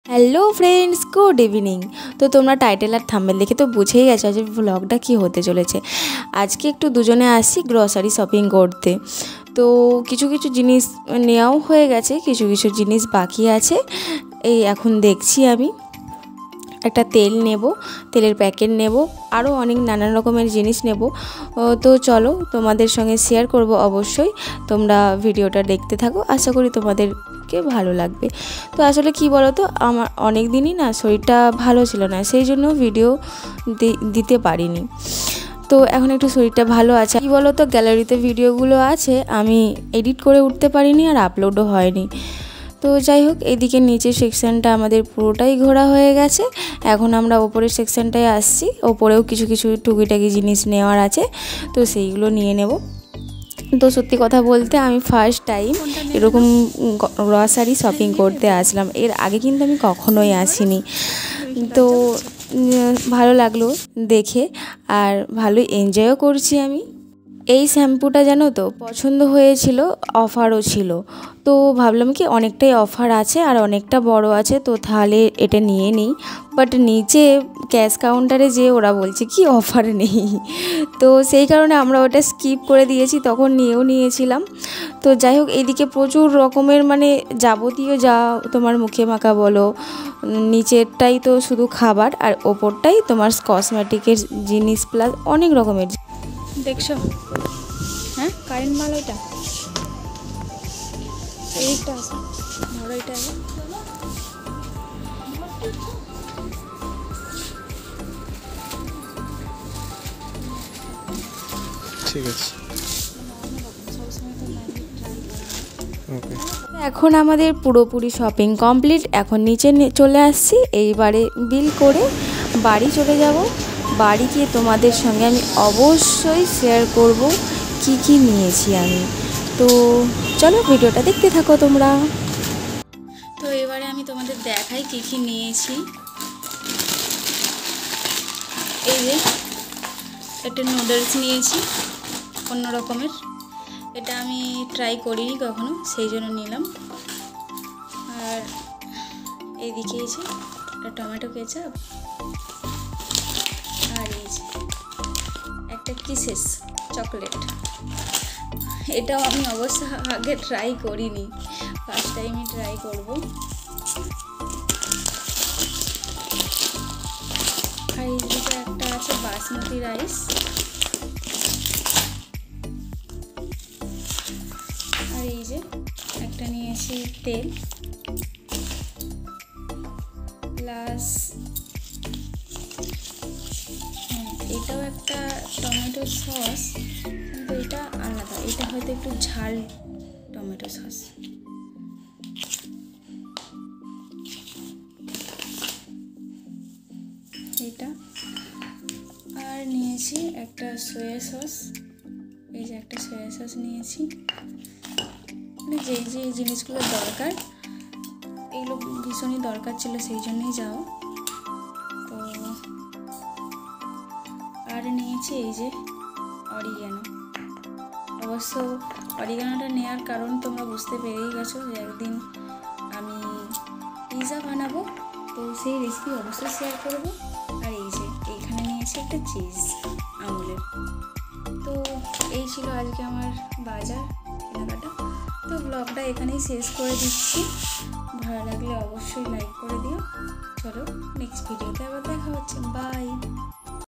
Hello friends, good evening. তো তোমরা title আর thumbnail দেখে তো বুঝেই গেছো যে ব্লগটা কী হতে চলেছে। আজকে একটু দুজনে আসছি গ্রসারি শপিং করতে। তো কিছু কিছু জিনিস নেওয়াও হয়ে গেছে, কিছু কিছু জিনিস বাকি আছে। এই এখন দেখছি আমি একটা তেল নেব, তেলের প্যাকেট নেব, আরও অনেক নানান রকমের জিনিস নেব। তো চলো তোমাদের সঙ্গে শেয়ার করব অবশ্যই। তোমরা ভিডিওটা দেখতে থাকো, আশা করি তোমাদেরকে ভালো লাগবে। তো আসলে কি বলো তো, আমার অনেক দিনই না শরীরটা ভালো ছিল না, সেই জন্য ভিডিও দিতে পারিনি। তো এখন একটু শরীরটা ভালো আছে। কী বলো তো, গ্যালারিতে ভিডিওগুলো আছে, আমি এডিট করে উঠতে পারিনি আর আপলোডও হয়নি। তো যাই হোক, এদিকে নিচের সেকশানটা আমাদের পুরোটাই ঘোরা হয়ে গেছে। এখন আমরা ওপরের সেকশানটায় আসছি। ওপরেও কিছু কিছু টুকিটাকি জিনিস নেওয়ার আছে, তো সেইগুলো নিয়ে নেব। তো সত্যি কথা বলতে আমি ফার্স্ট টাইম এরকম গ্রসারি শপিং করতে আসলাম। এর আগে কিন্তু আমি কখনোই আসিনি। তো ভালো লাগলো দেখে, আর ভালোই এনজয়ও করছি আমি। এই শ্যাম্পুটা জানো তো পছন্দ হয়েছিল, অফারও ছিল। তো ভাবলাম কি অনেকটাই অফার আছে আর অনেকটা বড় আছে, তো তাহলে এটা নিয়ে নিই। বাট নিচে ক্যাশ কাউন্টারে যেয়ে ওরা বলছে কি অফার নেই। তো সেই কারণে আমরা ওটা স্কিপ করে দিয়েছি, তখন নিয়েও নিয়েছিলাম। তো যাই হোক, এইদিকে প্রচুর রকমের যাবতীয় যা তোমার মুখে মাখা বলো, নিচেরটাই তো শুধু খাবার আর ওপরটাই তোমার কসমেটিকের জিনিস প্লাস অনেক রকমের। দেখছো? হ্যাঁ, কারেন্ট মাল ওইটা এইটা আছে, ধরো এটা আছে। ঠিক আছে, এখন আমাদের পুরোপুরি শপিং কমপ্লিট। এখন নিচে চলে আসছি, এইবারে বিল করে বাড়ি চলে যাব। বাড়ি গিয়ে তোমাদের সঙ্গে আমি অবশ্যই শেয়ার করব কি কি নিয়েছি আমি। তো চলো ভিডিওটা দেখতে থাকো তোমরা। তো এবারে আমি তোমাদের দেখাই কি কি নিয়েছি। এই যে একটা নুডলস নিয়েছি অন্য রকমের, এটা আমি ট্রাই করিনি কখনো, সেই জন্য নিলাম। আর এইদিকে এসে একটা টমেটো কেচাপ, আর এই যে একটা কিসেস চকলেট। এটাও আমি অবশ্য আগে ট্রাই করিনি, ফার্স্ট টাইমই ট্রাই করব। আর এইদিকে একটা আছে বাসমতি রাইস। আর এই যে একটা নিয়েছি তেল, প্লাস এটাও একটা টমেটো সস, কিন্তু এটা আলাদা, এটা হয়তো একটু ঝাল টমেটো সস। এটা আর নিয়েছি একটা সয়া সস। এই যে একটা সয়া সস নিয়েছি। যে যে জিনিসগুলো দরকার, এগুলো ভীষণই দরকার ছিল, সেই জন্যই যাও। তো আর নিয়েছি এই যে অরিগ্যানো। অবশ্য অরিগ্যানোটা নেওয়ার কারণ তোমরা বুঝতে পেরেই গেছো যে একদিন আমি পিৎজা বানাবো, তো সেই রেসিপি অবশ্যই শেয়ার করব। আর এই যে এইখানে নিয়েছি একটা চিজ আমুলের। তো এই ছিল আজকে আমার বাজার কেনাকাটা। তো ব্লগটা এখানেই শেষ করে দিচ্ছি। ভালো লাগলে অবশ্যই লাইক করে দিও। চলো নেক্সট ভিডিওতে আবার দেখা হচ্ছে।